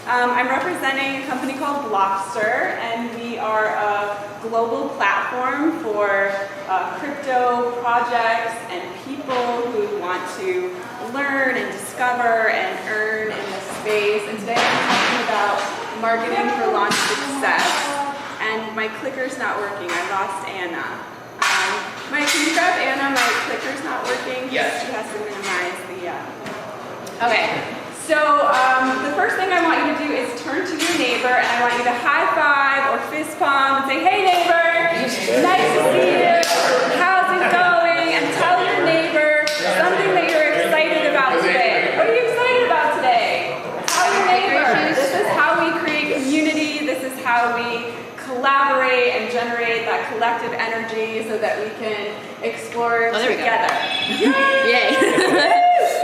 I'm representing a company called Blockster, and we are a global platform for crypto projects and people who want to learn and discover and earn in this space. And today I'm talking about marketing for launch success. And my clicker's not working. I lost Anna. Can you grab Anna? My clicker's not working. Yes. She has to minimize the... Okay. So the first thing I want you to do is turn to your neighbor, and I want you to high five or fist palm and say, "Hey neighbor, nice to see you. How's it going?" And tell your neighbor something that you're excited about today. What are you excited about today? Tell your neighbor. This is how we create community. This is how we collaborate and generate that collective energy so that we can explore together. Yay!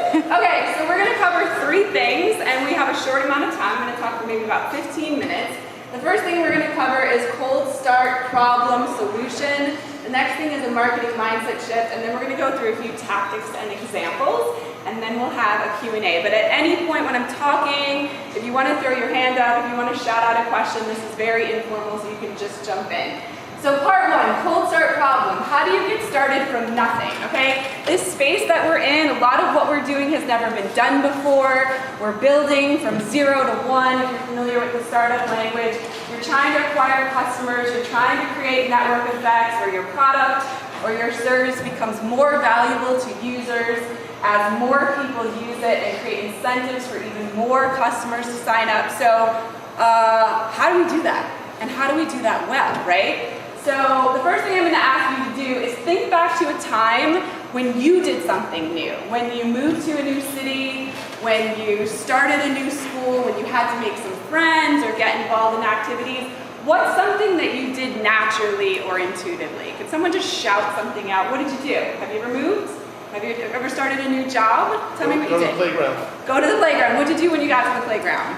Okay, so we're going to cover 3 things, and we have a short amount of time. I'm going to talk for maybe about 15 minutes. The first thing we're going to cover is cold start, problem, solution. The next thing is a marketing mindset shift, and then we're going to go through a few tactics and examples, and then we'll have a Q&A. But at any point when I'm talking, if you want to throw your hand up, if you want to shout out a question, this is very informal, so you can just jump in. So part 1, cold start problem. How do you get started from nothing, okay? This space that we're in, a lot of what we're doing has never been done before. We're building from 0 to 1. If you're familiar with the startup language, you're trying to acquire customers, you're trying to create network effects where your product or your service becomes more valuable to users as more people use it and create incentives for even more customers to sign up. So how do we do that? And how do we do that well, right? So the first thing I'm going to ask you to do is think back to a time when you did something new, when you moved to a new city, when you started a new school, when you had to make some friends or get involved in activities. What's something that you did naturally or intuitively? Could someone just shout something out? What did you do? Have you ever moved? Have you ever started a new job? Tell me what you did. Go to the playground. Go to the playground. What did you do when you got to the playground?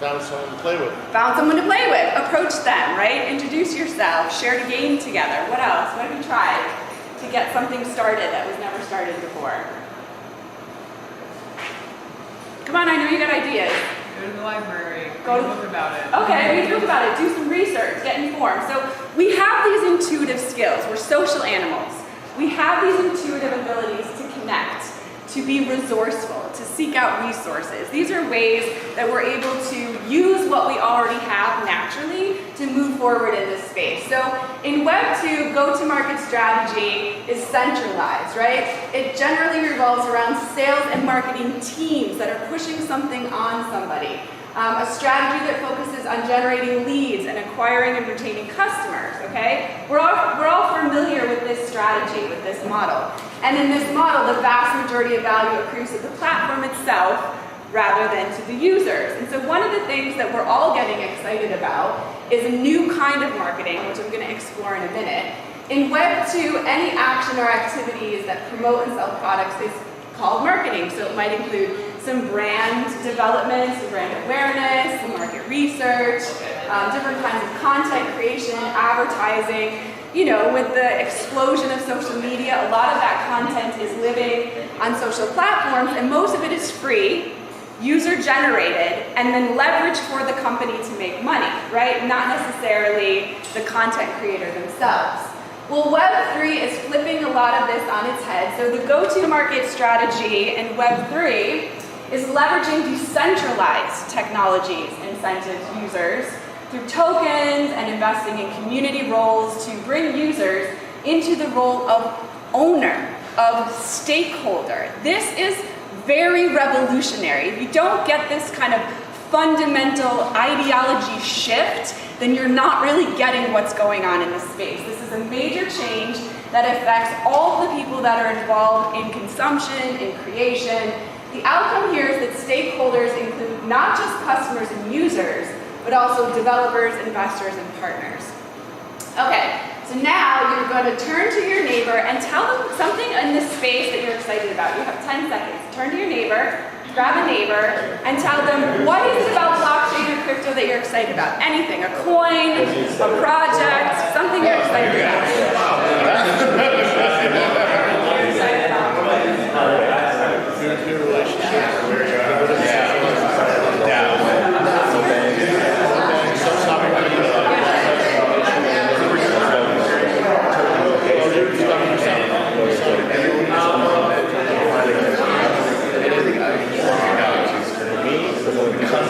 Found someone to play with. Found someone to play with. Approach them, right? Introduce yourself. Shared a game together. What else? What have you tried to get something started that was never started before? Come on, I know you got ideas. Go to the library. Go to book about it. Okay, read a book about it. Do some research. Get informed. So we have these intuitive skills. We're social animals. We have these intuitive abilities to connect, to be resourceful, to seek out resources. These are ways that we're able to use what we already have naturally to move forward in this space. So in Web 2, go-to-market strategy is centralized, right? It generally revolves around sales and marketing teams that are pushing something on somebody. A strategy that focuses on generating leads and acquiring and retaining customers, okay? We're all familiar with this strategy, with this model. And in this model, the vast majority of value accrues to the platform itself rather than to the users. And so one of the things that we're all getting excited about is a new kind of marketing, which I'm going to explore in a minute. In Web 2, any action or activities that promote and sell products is called marketing. So it might include some brand development, some brand awareness, some market research, different kinds of content creation, advertising. You know, with the explosion of social media, a lot of that content is living on social platforms, and most of it is free, user-generated, and then leveraged for the company to make money, right? Not necessarily the content creator themselves. Well, Web3 is flipping a lot of this on its head. So the go-to-market strategy in Web3 is leveraging decentralized technologies, incentives users, through tokens and investing in community roles to bring users into the role of owner, of stakeholder. This is very revolutionary. If you don't get this kind of fundamental ideology shift, then you're not really getting what's going on in this space. This is a major change that affects all the people that are involved in consumption, in creation. The outcome here is that stakeholders include not just customers and users, but also developers, investors, and partners. Okay, so now you're going to turn to your neighbor and tell them something in this space that you're excited about. You have 10 seconds. Turn to your neighbor, grab a neighbor, and tell them what is it about blockchain or crypto that you're excited about. Anything, a coin, a project, something you're excited about.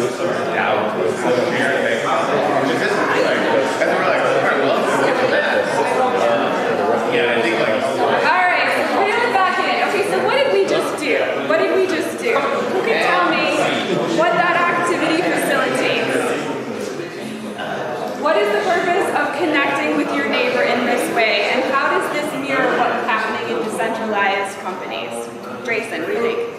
All right, so reel it back in. Okay, so what did we just do? What did we just do? Who can tell me what that activity facilitates? What is the purpose of connecting with your neighbor in this way, and how does this mirror what's happening in decentralized companies? Drayson, what do you think?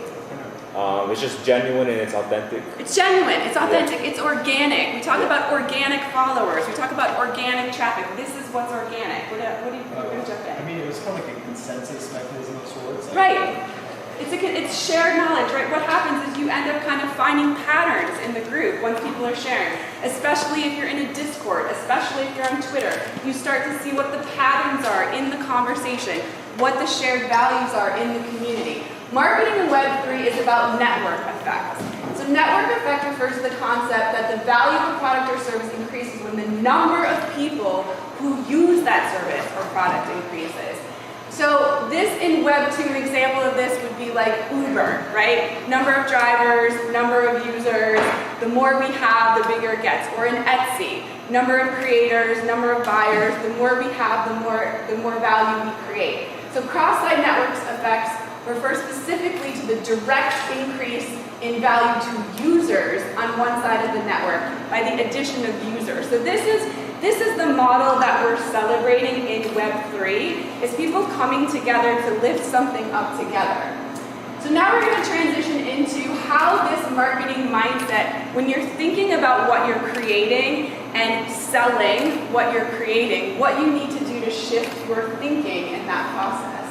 It's just genuine and it's authentic. It's genuine, it's authentic, it's organic. We talk about organic followers, we talk about organic traffic. This is what's organic. What do you jump in? I mean, it was kind of like a consensus mechanism of sorts. Right. It's shared knowledge, right? What happens is you end up kind of finding patterns in the group once people are sharing, especially if you're in a Discord, especially if you're on Twitter. You start to see what the patterns are in the conversation, what the shared values are in the community. Marketing in Web3 is about network effects. So network effect refers to the concept that the value of a product or service increases when the number of people who use that service or product increases. So this in Web2, an example of this would be like Uber, right? Number of drivers, number of users, the more we have, the bigger it gets. Or in Etsy, number of creators, number of buyers, the more we have, the more value we create. So cross-site networks effects refer specifically to the direct increase in value to users on one side of the network by the addition of users. So this is the model that we're celebrating in Web3, is people coming together to lift something up together. So now we're going to transition into how this marketing mindset, when you're thinking about what you're creating and selling what you're creating, what you need to do to shift your thinking in that process.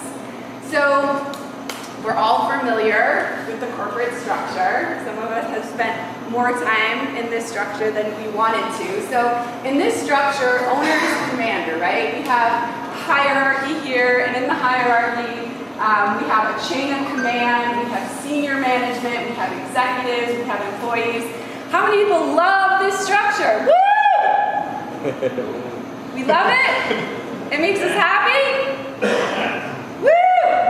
So we're all familiar with the corporate structure. Some of us have spent more time in this structure than we wanted to. So in this structure, owner is commander, right? We have hierarchy here, and in the hierarchy, we have a chain of command, we have senior management, we have executives, we have employees. How many people love this structure? Woo! We love it? It makes us happy?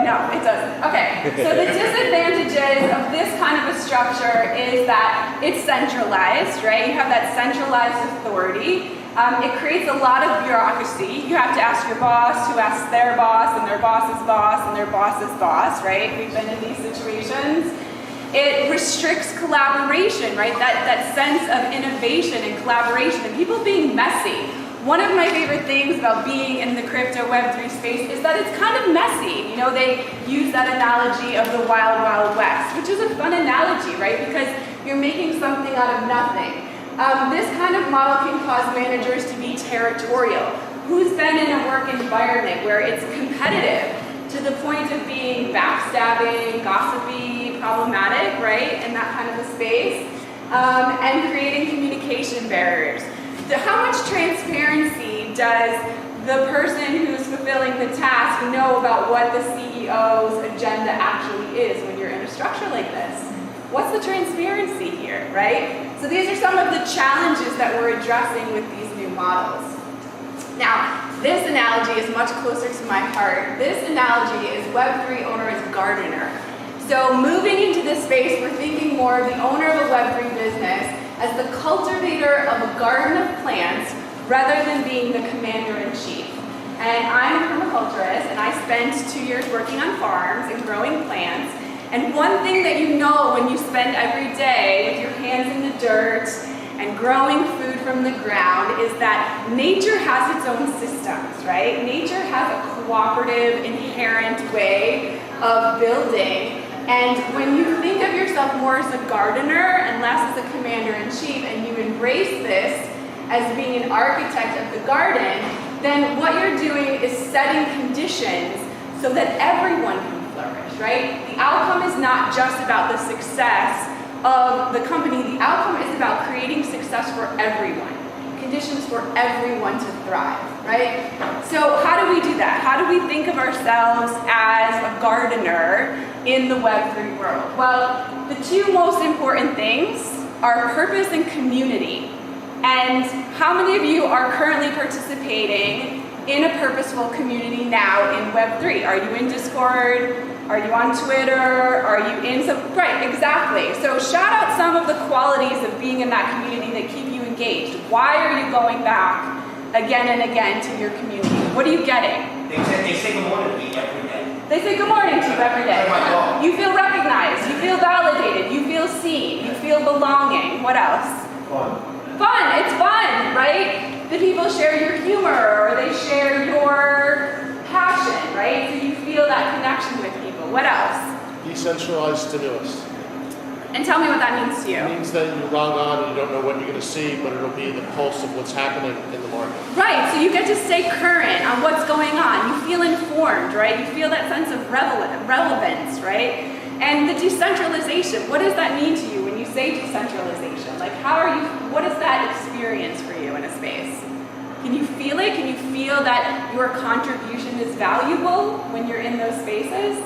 No, it doesn't. Okay, so the disadvantages of this kind of a structure is that it's centralized, right? You have that centralized authority. It creates a lot of bureaucracy. You have to ask your boss, who asks their boss, and their boss's boss, and their boss's boss, right? We've been in these situations. It restricts collaboration, right? That sense of innovation and collaboration and people being messy. One of my favorite things about being in the crypto Web3 space is that it's kind of messy. You know, they use that analogy of the Wild Wild West, which is a fun analogy, right? Because you're making something out of nothing. This kind of model can cause managers to be territorial. Who's been in a work environment where it's competitive to the point of being backstabbing, gossipy, problematic, right? In that kind of a space, and creating communication barriers. How much transparency does the person who's fulfilling the task know about what the CEO's agenda actually is when you're in a structure like this? What's the transparency here, right? So these are some of the challenges that we're addressing with these new models. Now, this analogy is much closer to my heart. This analogy is Web3 owner as gardener. So moving into this space, we're thinking more of the owner of a Web3 business as the cultivator of a garden of plants rather than being the commander-in-chief. And I'm a permaculturist, and I spent 2 years working on farms and growing plants. And one thing that you know when you spend every day with your hands in the dirt and growing food from the ground is that nature has its own systems, right? Nature has a cooperative, inherent way of building. And when you think of yourself more as a gardener and less as a commander-in-chief, and you embrace this as being an architect of the garden, then what you're doing is setting conditions so that everyone can flourish, right? The outcome is not just about the success of the company. The outcome is about creating success for everyone, conditions for everyone to thrive, right? So how do we do that? How do we think of ourselves as a gardener in the Web3 world? Well, the two most important things are purpose and community. And how many of you are currently participating in a purposeful community now in Web3? Are you in Discord? Are you on Twitter? Are you in some, right, exactly. So shout out some of the qualities of being in that community that keep you engaged. Why are you going back again and again to your community? What are you getting? They say good morning to me every day. They say good morning to you every day. Oh my God. You feel recognized, you feel validated, you feel seen, you feel belonging. What else? Fun. Fun, it's fun, right? The people share your humor or they share your passion, right? So you feel that connection with people. What else? Decentralized stimulus. And tell me what that means to you. It means that you log on and you don't know what you're going to see, but it'll be the pulse of what's happening in the market. Right, so you get to stay current on what's going on. You feel informed, right? You feel that sense of relevance, right? And the decentralization, what does that mean to you when you say decentralization? Like what is that experience for you in a space? Can you feel it? Can you feel that your contribution is valuable when you're in those spaces?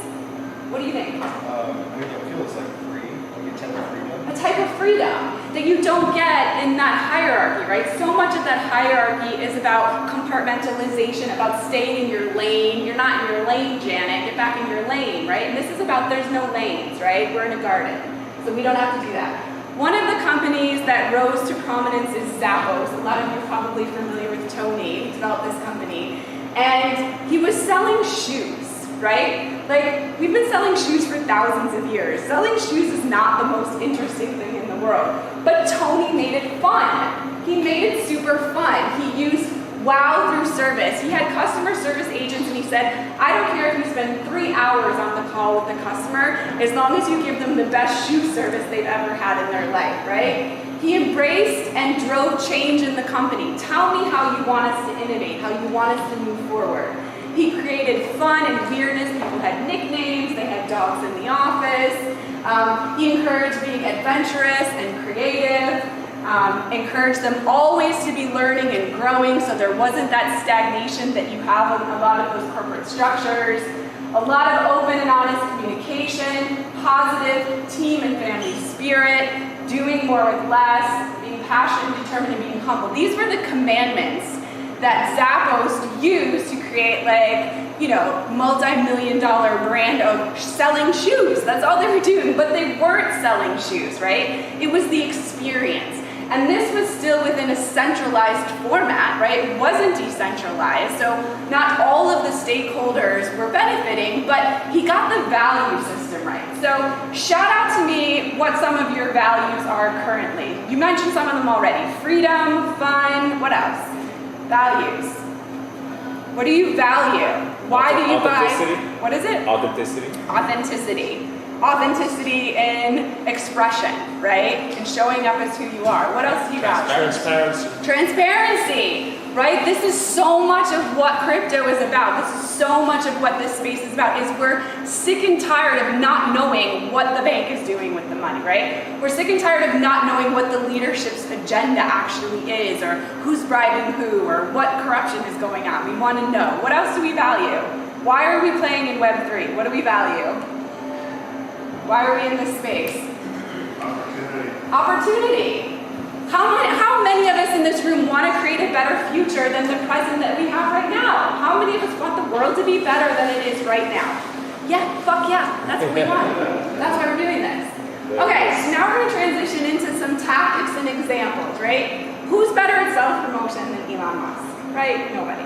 What do you think? It feels like free, like a type of freedom. A type of freedom that you don't get in that hierarchy, right? So much of that hierarchy is about compartmentalization, about staying in your lane. You're not in your lane, Janet. Get back in your lane, right? And this is about there's no lanes, right? We're in a garden, so we don't have to do that. One of the companies that rose to prominence is Zappos. A lot of you are probably familiar with Tony, who developed this company. And he was selling shoes, right? Like, we've been selling shoes for thousands of years. Selling shoes is not the most interesting thing in the world. But Tony made it fun. He made it super fun. He used wow through service. He had customer service agents and he said, I don't care if you spend 3 hours on the call with the customer, as long as you give them the best shoe service they've ever had in their life, right? He embraced and drove change in the company. Tell me how you want us to innovate, how you want us to move forward. He created fun and weirdness. People had nicknames, they had dogs in the office. He encouraged being adventurous and creative. Encouraged them always to be learning and growing, so there wasn't that stagnation that you have in a lot of those corporate structures. A lot of open and honest communication, positive team and family spirit, doing more with less, being passionate, determined, and being humble. These were the commandments that Zappos used to create, like, you know, multi-million-dollar brand of selling shoes. That's all they were doing, but they weren't selling shoes, right? It was the experience. And this was still within a centralized format, right? It wasn't decentralized, so not all of the stakeholders were benefiting, but he got the value system right. So shout out to me what some of your values are currently. You mentioned some of them already. Freedom, fun, what else? Values. What do you value? Why do you buy? What is it? Authenticity. Authenticity. Authenticity in expression, right? And showing up as who you are. What else do you value? Transparency. Transparency, right? This is so much of what crypto is about. This is so much of what this space is about, is we're sick and tired of not knowing what the bank is doing with the money, right? We're sick and tired of not knowing what the leadership's agenda actually is, or who's bribing who, or what corruption is going on. We want to know. What else do we value? Why are we playing in Web3? What do we value? Why are we in this space? Opportunity. How many of us in this room want to create a better future than the present that we have right now? How many of us want the world to be better than it is right now? Yeah, fuck yeah. That's what we want. That's why we're doing this. Okay, so now we're going to transition into some tactics and examples, right? Who's better at self-promotion than Elon Musk? Right? Nobody.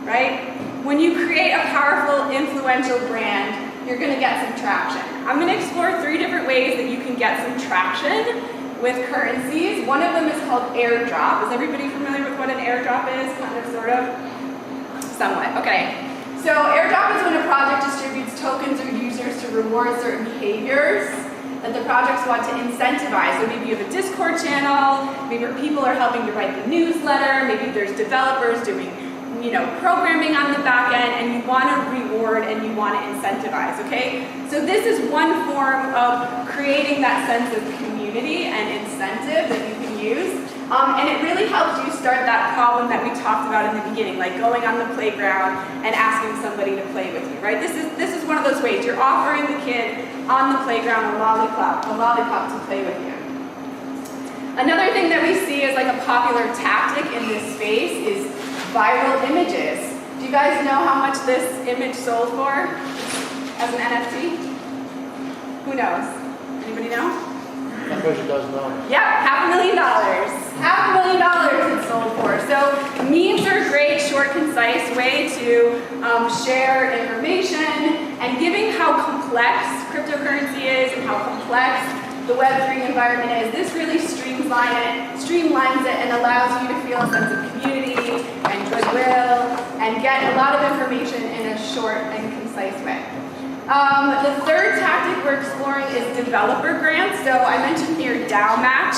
Right? When you create a powerful, influential brand, you're going to get some traction. I'm going to explore 3 different ways that you can get some traction with currencies. One of them is called airdrop. Is everybody familiar with what an airdrop is? Kind of, sort of? Somewhat. Okay. So airdrop is when a project distributes tokens or users to reward certain behaviors that the projects want to incentivize. So maybe you have a Discord channel, maybe people are helping to write the newsletter, maybe there's developers doing programming on the back end, and you want to reward and you want to incentivize, okay? So this is one form of creating that sense of community and incentive that you can use. And it really helps you start that problem that we talked about in the beginning, like going on the playground and asking somebody to play with you, right? This is one of those ways. You're offering the kid on the playground a lollipop to play with you. Another thing that we see as like a popular tactic in this space is viral images. Do you guys know how much this image sold for? as an NFT? Who knows? Anybody know? That person does know. Yep, $500,000. $500,000 it's sold for. So memes are a great, short, concise way to share information, and given how complex cryptocurrency is and how complex the Web3 environment is, this really streamlines it and allows you to feel a sense of community and goodwill and get a lot of information in a short and concise way. The third tactic we're exploring is developer grants. So I mentioned here DAO Match.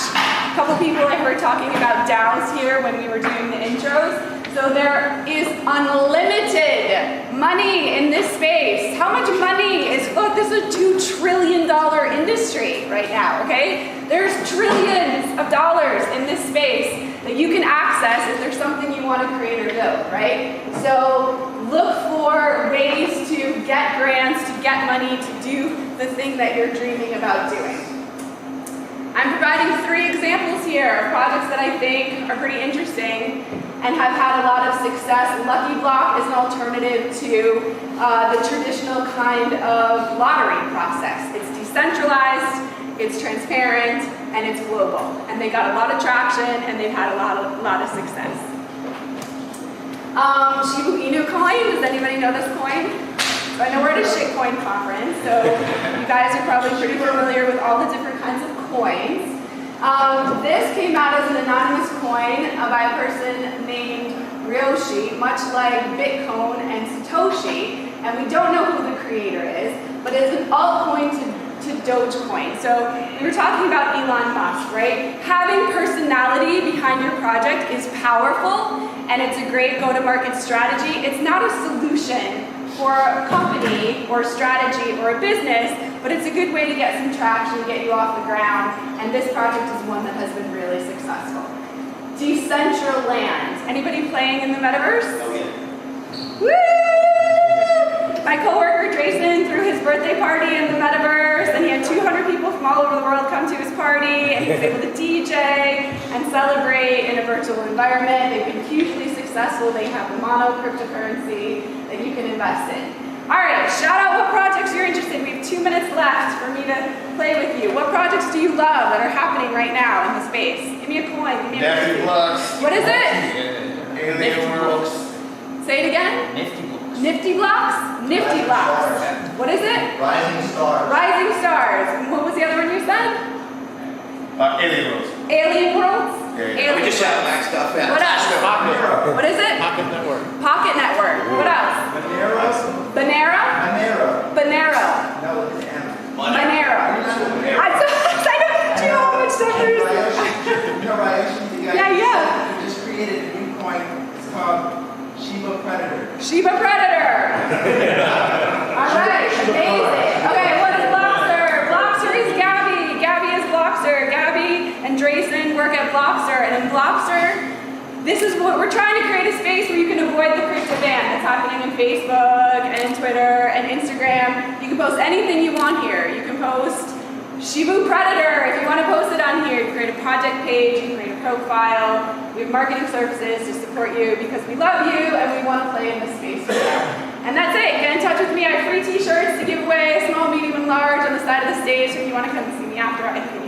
A couple people I heard talking about DAOs here when we were doing the intros. So there is unlimited money in this space. How much money is, look, this is a $2 trillion industry right now, okay? There's trillions of dollars in this space that you can access if there's something you want to create or build, right? So look for ways to get grants, to get money, to do the thing that you're dreaming about doing. I'm providing 3 examples here of projects that I think are pretty interesting and have had a lot of success. Lucky Block is an alternative to the traditional kind of lottery process. It's decentralized, it's transparent, and it's global. And they got a lot of traction, and they've had a lot of success. Shiba Inu coin, does anybody know this coin? So I know we're at a Shitcoin conference, so you guys are probably pretty familiar with all the different kinds of coins. This came out as an anonymous coin by a person named Ryoshi, much like Bitcoin and Satoshi, and we don't know who the creator is, but it's an altcoin to Dogecoin. So we were talking about Elon Musk, right? Having personality behind your project is powerful, and it's a great go-to-market strategy. It's not a solution for a company or strategy or a business, but it's a good way to get some traction, get you off the ground, and this project is one that has been really successful. Decentraland. Anybody playing in the metaverse? Oh, yeah. Woo! My coworker Jason threw his birthday party in the metaverse, and he had 200 people from all over the world come to his party, and he was able to DJ and celebrate in a virtual environment. They've been hugely successful. They have a mono cryptocurrency that you can invest in. All right, shout out what projects you're interested in. We have 2 minutes left for me to play with you. What projects do you love that are happening right now in the space? Give me a coin. Give me a Nifty blocks. What is it? Alien worlds. Say it again. Nifty books. Nifty blocks? Nifty blocks. What is it? Rising stars. Rising stars. And what was the other one you said? Alien worlds. Alien worlds? Yeah. Alien We just shout worlds. back stuff out. What else? Pocket. What is it? Pocket Network. Pocket network. What else? Banera? Banero. No, it's M. Banero. I don't know how much stuff there is. You know Ryoshi, the guy? Yeah, yeah. He just created a new coin. It's called Shiba Predator. Shiba Predator. All right, amazing. Okay, what is Blockster? Blockster is Gabby. Gabby is Blockster. Gabby and Drayson work at Blockster, and in Blockster, this is what we're trying to create a space where you can avoid the crypto ban that's happening on Facebook and Twitter and Instagram. You can post anything you want here. You can post Shibu Predator if you want to post it on here. You can create a project page, you can create a profile. We have marketing services to support you because we love you and we want to play in this space with you. And that's it. Get in touch with me. I have free t-shirts to give away, small, medium, and large on the side of the stage. If you want to come see me after, I think